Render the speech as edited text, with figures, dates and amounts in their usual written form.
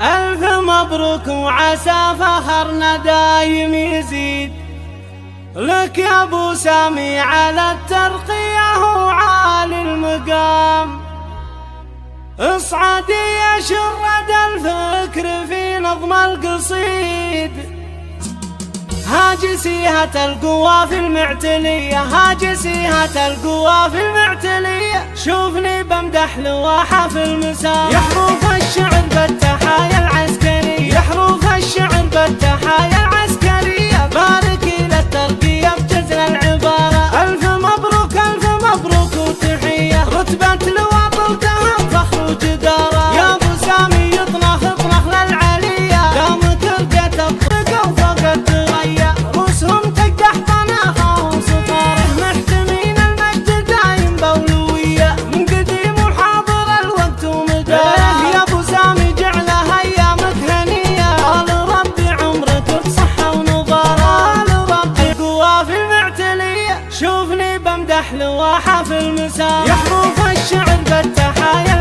ألف مبروك وعسى فخرنا دايم يزيد لك يا ابو سامي على الترقية وعالي المقام. اصعدي يا شرد الفكر في نظم القصيد، هاجسيها القوى في المعتلية، هاجسيها القوى في المعتلية. شوفني بمدح لواحة في المساء، يحروف الشعر بالتحايا العسكرية، يحروف الشعر بالتحايا العسكرية. باركي للترقية بجزل العبارة، ألف مبروك ألف مبروك وتحية. رتبة لواء ضدها فخر وجدارة، يا ابو سامي يطنخ اطنخ للعليا. دامك رقت الطرق وفوق الدغية، رؤوسهم تقدح طناخة وسطاره. محتمين المجد دايم بولوية، من قديم وحاضر الوقت ومداره. يا ابو سامي جعلها ايامك هنية، قال ربي عمرك بصحة ونظارة. قال ربي قوى في المعتلية، شوفني بمدح لواحة في المساء، يحروف الشعر بالتحايا